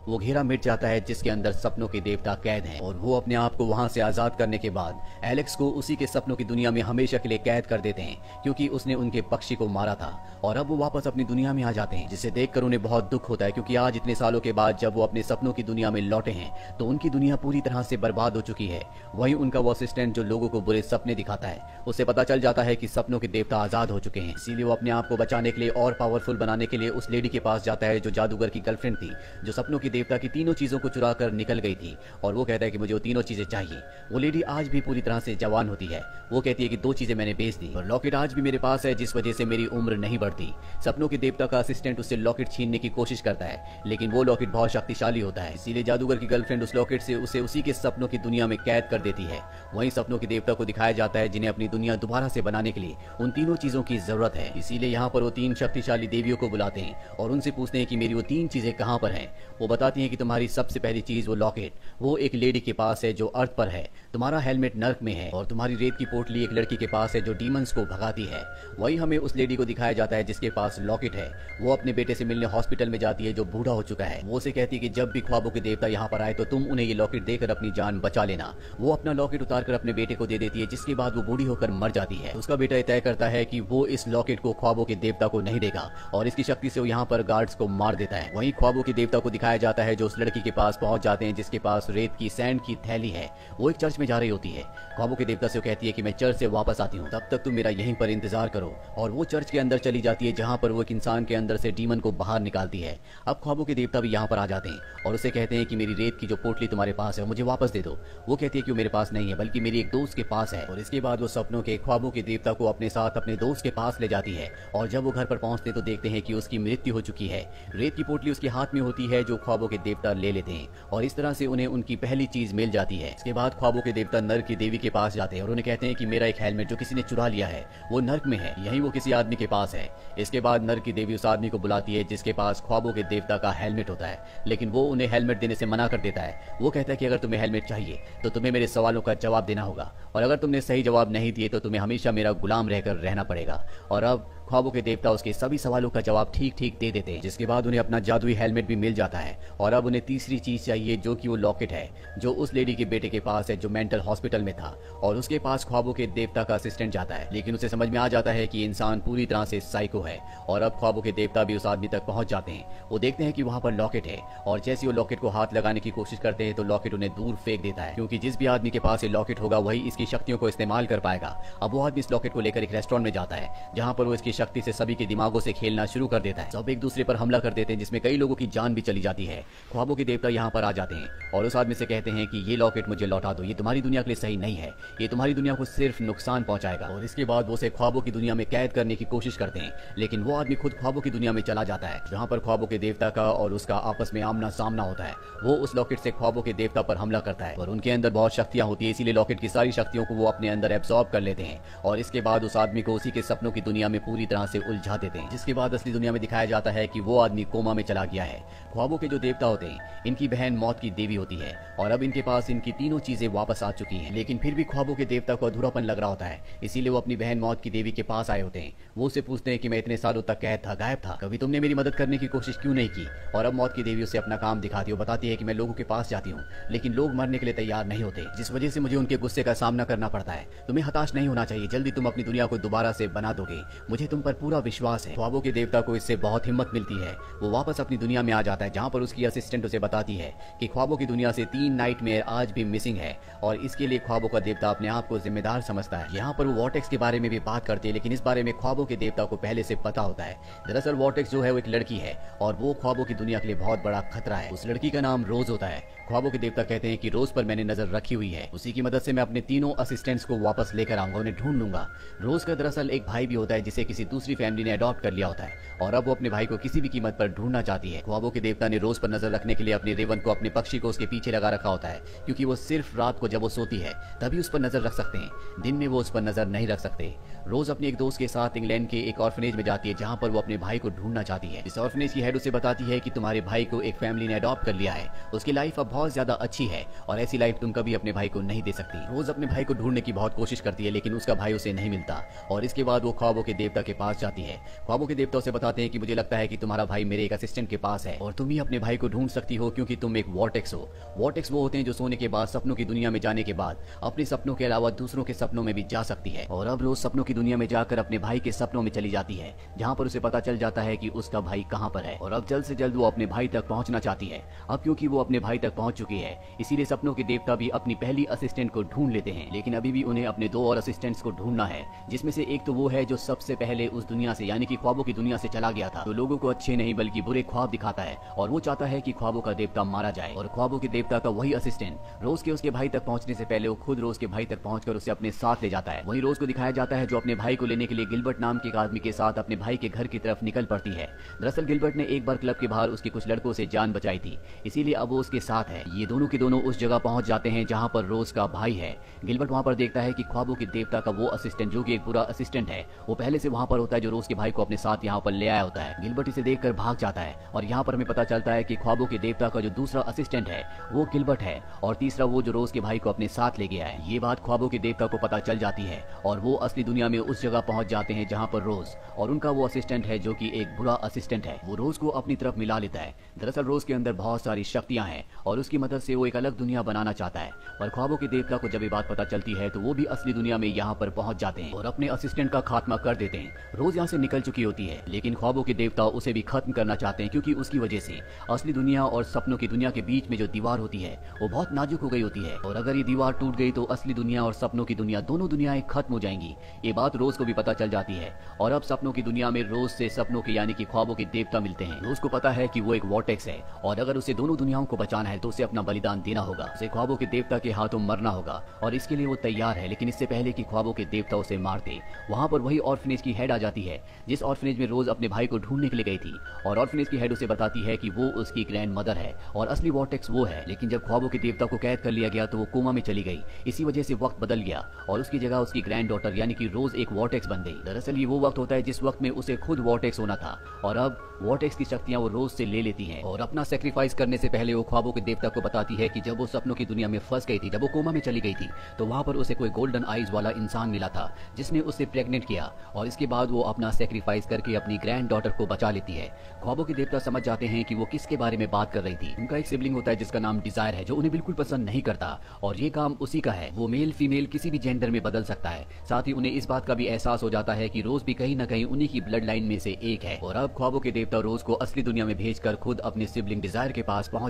वो घेरा मिट जाता है जिसके अंदर सपनों के देवता कैद हैं और वो अपने आप को वहां से आजाद करने के बाद एलेक्स को उसी के सपनों की दुनिया में हमेशा के लिए कैद कर देते हैं, क्योंकि उसने उनके पक्षी को मारा था। और अब वो वापस अपनी दुनिया में आ जाते हैं, जिसे देखकर उन्हें बहुत दुख होता है, क्योंकि आज इतने सालों के बाद जब वो अपने सपनों की दुनिया में लौटे हैं तो उनकी दुनिया पूरी तरह से बर्बाद हो चुकी है। वहीं उनका वो असिस्टेंट जो लोगों को बुरे सपने दिखाता है, उसे पता चल जाता है कि सपनों के देवता आजाद हो चुके हैं। इसीलिए वो अपने आप को बचाने के लिए और पावरफुल बनाने के लिए उस लेडी के पास जाता है जो जादूगर की गर्लफ्रेंड थी, जो सपनों की देवता की तीनों चीजों को चुरा कर निकल गई थी। और वो कहता है कि मुझे वो तीनों चीजें चाहिए। वो लेडी आज भी पूरी तरह से जवान होती है। वो कहती है कि 2 चीजें मैंने बेच दी और लॉकेट आज भी मेरे पास है, जिस वजह से मेरी उम्र नहीं बढ़ती। सपनों के देवता का असिस्टेंट उससे लॉकेट छीनने की कोशिश करता है, लेकिन वो लॉकेट बहुत शक्तिशाली होता है। इसीलिए जादूगर की गर्लफ्रेंड उस लॉकेट से उसे उसी के सपनों की दुनिया में कैद कर देती है। वहीं सपनों के देवता को दिखाया जाता है जिन्हें अपनी दुनिया दोबारा से बनाने के लिए उन तीनों चीजों की जरूरत है। इसीलिए यहाँ पर वो 3 शक्तिशाली देवियों को बुलाते हैं और उनसे पूछते हैं कि मेरी वो 3 चीजें कहाँ पर हैं। वो बताती हैं कि तुम्हारी सबसे पहली चीज वो लॉकेट, वो एक लेडी के पास है जो अर्थ पर है। तुम्हारा हेलमेट नर्क में है और तुम्हारी रेत की पोटली एक लड़की के पास है जो डीमंस को भगाती है। वही हमें उस लेडी को दिखाया जाता है जिसके पास लॉकेट है। वो अपने बेटे से मिलने हॉस्पिटल में जाती है जो बूढ़ा हो चुका है। वो उसे कहती है कि जब भी ख्वाबों के देवता यहाँ पर आए तो तुम उन्हें ये लॉकेट देकर अपनी जान बचा लेना। वो अपना लॉकेट उतार कर अपने बेटे को दे देती है, जिसके बाद वो बूढ़ी होकर मर जाती है। उसका बेटा तय करता है कि वो इस लॉकेट को ख्वाबों के देवता को नहीं देगा और इसकी शक्ति से वो यहाँ पर गार्ड्स को मार देता है। वहीं ख्वाबों के देवता को दिखाया जाता है जो उस लड़की के पास पहुंच जाते हैं जिसके पास रेत की सैंड की थैली है। वो एक चर्च में जा रही होती है। ख्वाबों के देवता से वो कहती है कि मैं चर्च से वापस आती हूँ, तब तक तुम मेरा यहीं पर इंतजार करो। और वो चर्च के अंदर चली जाती है जहाँ पर वो एक इंसान के अंदर से डीमन को बाहर निकालती है। अब ख्वाबों के देवता भी यहाँ पर आ जाते हैं और उसे कहते हैं कि मेरी रेत की जो पोटली तुम्हारे पास है मुझे वापस दे दो। वो कहती है कि वो मेरे पास नहीं है बल्कि मेरी एक दोस्त के पास है। और इसके बाद वो सपनों के ख्वाबों के देवता को अपने साथ अपने दोस्त के पास ले जाती है। और जब वो घर पर पहुंचते तो देखते हैं कि उसकी मृत्यु हो चुकी है। रेत की पोटली उसके हाथ में होती है जो ख्वाबों के देवता ले लेते हैं और इस तरह से उन्हें उनकी पहली चीज मिल जाती है। इसके बाद ख्वाबों के देवता नर्क की देवी के पास जाते हैं और उन्हें कहते हैं कि मेरा एक हेलमेट जो किसी ने चुरा लिया है वो नर्क में है, यही वो किसी आदमी के पास है। इसके बाद नर्क की देवी उस आदमी को बुलाती है जिसके पास ख्वाबों के देवता का हेलमेट होता है, लेकिन वो उन्हें हेलमेट देने से मना कर देता है। वो कहता है कि अगर तुम्हें हेलमेट चाहिए तो तुम्हें मेरे सवालों का जवाब देना होगा और अगर तुमने सही जवाब नहीं दिए तो तुम्हें हमेशा मेरा गुलाम रहकर रहना पड़ेगा। और अब ख्वाबों के देवता उसके सभी सवालों का जवाब ठीक ठीक दे देते हैं, जिसके बाद उन्हें अपना जादुई हेलमेट भी मिल जाता है। और अब उन्हें तीसरी चीज चाहिए जो कि वो लॉकेट है जो उस लेडी के बेटे के पास है जो मेंटल हॉस्पिटल में था। और उसके पास ख्वाबों के देवता का असिस्टेंट जाता है, लेकिन उसे समझ में आ जाता है कि इंसान पूरी तरह से साइको है। और अब ख्वाबों के देवता भी उस आदमी तक पहुंच जाते हैं। वो देखते हैं कि वहां पर लॉकेट है और जैसे वो लॉकेट को हाथ लगाने की कोशिश करते हैं तो लॉकेट उन्हें दूर फेंक देता है, क्योंकि जिस भी आदमी के पास ये लॉकेट होगा वही इसकी शक्तियों को इस्तेमाल कर पाएगा। अब वो आदमी इस लॉकेट को लेकर एक रेस्टोरेंट में जाता है जहां पर वो इसकी शक्ति से सभी के दिमागों से खेलना शुरू कर देता है। सब एक दूसरे पर हमला कर देते हैं जिसमें कई लोगों की जान भी चली जाती है। ख्वाबों के देवता यहाँ पर आ जाते हैं और उस आदमी से कहते हैं कि ये लॉकेट मुझे लौटा दो, ये तुम्हारी दुनिया के लिए सही नहीं है, ये तुम्हारी दुनिया को सिर्फ नुकसान पहुंचाएगा। और इसके बाद वो उसे ख्वाबों की दुनिया में कैद करने की कोशिश करते हैं, लेकिन वो आदमी खुद ख्वाबों की दुनिया में चला जाता है जहाँ पर ख्वाबों के देवता का और उसका आपस में आमना सामना होता है। वो उस लॉकेट से ख्वाबों के देवता पर हमला करता है और उनके अंदर बहुत शक्तियां होती है, इसीलिए लॉकेट की सारी शक्तियों को वो अपने अंदर एब्सॉर्ब कर लेते हैं। और इसके बाद उस आदमी को उसी के सपनों की दुनिया में पूरी तरह से उलझा देते हैं, जिसके बाद असली दुनिया में दिखाया जाता है कि वो आदमी कोमा में चला गया है। ख्वाबों के जो देवता होते हैं इनकी बहन मौत की देवी होती है और अब इनके पास इनकी तीनों चीजें वापस आ चुकी हैं, लेकिन फिर भी ख्वाबों के देवता को अधूरापन लग रहा होता है। इसीलिए वो अपनी बहन मौत की देवी के पास आए होते हैं। वो उसे पूछते हैं कि मैं इतने सालों तक कैद था, गायब था, कभी तुमने मेरी मदद करने की कोशिश क्यों नहीं की। और अब मौत की देवी उसे अपना काम दिखाती है। वो बताती है कि मैं लोगों के पास जाती हूँ लेकिन लोग मरने के लिए तैयार नहीं होते, जिस वजह से मुझे उनके गुस्से का सामना करना पड़ता है। तुम्हें हताश नहीं होना चाहिए, जल्दी तुम अपनी दुनिया को दोबारा से बना दोगे, मुझे तुम पर पूरा विश्वास है। ख्वाबों के देवता को इससे बहुत हिम्मत मिलती है। वो वापस अपनी दुनिया में आ जाता है जहाँ पर उसकी असिस्टेंट उसे बताती है कि ख्वाबों की दुनिया से 3 नाइटमेयर आज भी मिसिंग है और इसके लिए ख्वाबों का देवता अपने आप को जिम्मेदार समझता है। यहाँ पर वो वॉर्टेक्स के बारे में भी बात करते हैं, लेकिन इस बारे में ख्वाबों के देवता को पहले से पता होता है। दरअसल वॉर्टेक्स जो है वो एक लड़की है और वो ख्वाबों की दुनिया के लिए बहुत बड़ा खतरा है। उस लड़की का नाम रोज होता है। ख्वाबों के देवता कहते हैं कि रोज पर मैंने नजर रखी हुई है, उसी की मदद से मैं अपने तीनों असिस्टेंट्स को वापस लेकर आऊंगा, उन्हें ढूंढ लूंगा। रोज का दरअसल एक भाई भी होता है जिसे किसी दूसरी फैमिली ने अडॉप्ट कर लिया होता है और अब वो अपने भाई को किसी भी कीमत पर ढूंढना चाहती है। ख्वाबों के देवता ने रोज पर नजर रखने के लिए अपने रेवन को, अपने पक्षी को उसके पीछे लगा रखा होता है, क्योंकि वो सिर्फ रात को जब वो सोती है तभी उस पर नजर रख सकते हैं, दिन में वो उस पर नजर नहीं रख सकते। रोज अपने एक दोस्त के साथ इंग्लैंड के एक ऑर्फनेज में जाती है जहाँ पर वो अपने भाई को ढूंढना चाहती है। इस ऑर्फनेज की हेड उसे बताती है कि तुम्हारे भाई को एक फैमिली ने अडॉप्ट कर लिया है, उसकी लाइफ अब बहुत ज्यादा अच्छी है और ऐसी लाइफ तुम कभी अपने भाई को नहीं दे सकती। रोज अपने भाई को ढूंढने की बहुत कोशिश करती है लेकिन उसका भाई उसे नहीं मिलता और इसके बाद वो ख्वाबों के देवता के पास जाती है। ख्वाबों के देवता उसे बताते हैं कि मुझे लगता है कि तुम्हारा भाई मेरे एक असिस्टेंट के पास है और तुम ही अपने भाई को ढूंढ सकती हो क्योंकि तुम एक वॉर्टेक्स हो। वॉर्टेक्स वो होते हैं जो सोने के बाद सपनों की दुनिया में जाने के बाद अपने सपनों के अलावा दूसरों के सपनों में भी जा सकती है और अब रोज सपनों की दुनिया में जाकर अपने भाई के सपनों में चली जाती है, जहाँ पर उसे पता चल जाता है कि उसका भाई कहाँ पर है और अब जल्द से जल्द वो अपने भाई तक पहुँचना चाहती है। अब क्योंकि वो अपने भाई तक पहुँच चुकी है, इसीलिए सपनों के देवता भी अपनी पहली असिस्टेंट को ढूंढ लेते हैं, लेकिन अभी भी उन्हें अपने 2 और असिस्टेंट्स को ढूंढना है, जिसमें से एक तो वो है जो सबसे पहले उस दुनिया से यानी कि ख्वाबों की दुनिया से चला गया था, जो लोगों को अच्छे नहीं बल्कि बुरे ख्वाब दिखाता है और वो चाहता है कि ख्वाबों का देवता मारा जाए। और ख्वाबों के देवता का वही असिस्टेंट रोज के उसके भाई तक पहुंचने से पहले वो खुद रोज के भाई तक पहुंचकर उसे अपने साथ ले जाता है। वहीं रोज को दिखाया जाता है जो अपने भाई को लेने के लिए गिलबर्ट नाम के एक आदमी के साथ अपने भाई के घर की तरफ निकल पड़ती है। दरअसल गिलबर्ट ने एक बार क्लब के बाहर उसके कुछ लड़कों से जान बचाई थी, इसीलिए अब वो उसके साथ है। ये दोनों के दोनों उस जगह पहुंच जाते हैं जहां पर रोज का भाई है। गिलबर्ट वहां पर देखता है कि ख्वाबों के देवता का वो असिस्टेंट जो कि एक बुरा असिस्टेंट है, वो पहले से वहां पर होता है जो रोज के भाई को अपने साथ यहाँ पर ले आया होता है। गिलबर्ट इसे देखकर भाग जाता है और यहाँ पर हमें पता चलता है कि ख्वाबों के देवता का जो दूसरा असिस्टेंट है वो गिलबर्ट है और तीसरा वो जो रोज के भाई को अपने साथ ले गया है। ये बात ख्वाबों के देवता को पता चल जाती है और वो असली दुनिया में उस जगह पहुंच जाते हैं जहां पर रोज और उनका वो असिस्टेंट है जो कि एक बुरा असिस्टेंट है। वो रोज को अपनी तरफ मिला लेता है। दरअसल रोज के अंदर बहुत सारी शक्तियां हैं और उसकी मदद से वो एक अलग दुनिया बनाना चाहता है, पर ख्वाबों के देवता को जब ये बात पता चलती है तो वो भी असली दुनिया में यहाँ पर पहुंच जाते हैं और अपने असिस्टेंट का खात्मा कर देते हैं। रोज यहाँ से निकल चुकी होती है, लेकिन ख्वाबों के देवता उसे भी खत्म करना चाहते हैं क्योंकि उसकी वजह से असली दुनिया और सपनों की दुनिया के बीच में जो दीवार होती है वो बहुत नाजुक हो गई होती है और अगर ये दीवार टूट गई तो असली दुनिया और सपनों की दुनिया दोनों दुनियाएं खत्म हो जाएंगी। ये बात रोज को भी पता चल जाती है और अब सपनों की दुनिया में रोज से सपनों के यानी कि ख्वाबों के देवता मिलते हैं। रोज को पता है कि वो एक वॉर्टेक्स है और अगर उसे दोनों दुनियाओं को बचाना है तो उसे अपना बलिदान देना होगा, उसे ख्वाबों के देवता के हाथों मरना होगा और इसके लिए वो तैयार है। लेकिन इससे पहले कि ख्वाबों के देवता उसे मार दे, वहाँ पर वही ऑर्फनेज की हेड आ जाती है जिस ऑर्फनेज में रोज अपने भाई को ढूंढने के लिए गई थी और ऑर्फनेज की हेड उसे बताती है कि वो उसकी ग्रैंड मदर है और असली वॉर्टेक्स वो है। लेकिन जब ख्वाबों के देवता को कैद कर लिया गया तो वो कोमा में चली गई, इसी वजह से वक्त बदल गया और उसकी जगह उसकी ग्रैंड डॉटर यानी कि रोज एक वॉर्टेक्स बन गई। दरअसल ये वो वक्त होता है जिस वक्त में उसे खुद वॉर्टेक्स होना था और अब वॉर्टेक्स की शक्तियां वो रोज से ले लेती हैं और अपना सेक्रीफाइस करने से पहले वो ख्वाबों के देवता को बताती है कि जब वो सपनों की दुनिया में फंस गई थी, जब वो कोमा में चली गई थी तो वहां पर उसे कोई गोल्डन आईज वाला इंसान मिला था जिसने उसे प्रेग्नेंट किया और इसके बाद वो अपना सेक्रीफाइस करके अपनी ग्रैंड डॉटर को बचा लेती है। ख्वाबों के देवता समझ जाते हैं कि वो किसके बारे में बात कर रही थी। उनका एक सिबलिंग होता है जिसका नाम डिजायर है जो उन्हें बिल्कुल पसंद नहीं करता और ये काम उसी का है। वो मेल फीमेल किसी भी जेंडर में बदल सकता है। साथ ही उन्हें इस बात का भी एहसास हो जाता है कि रोज भी कहीं न कहीं उन्हीं की ब्लड लाइन में से एक है और अब ख्वाबों के देवता रोज को असली दुनिया में भेजकर खुद अपने सिबलिंग डिजायर के पास पहुंच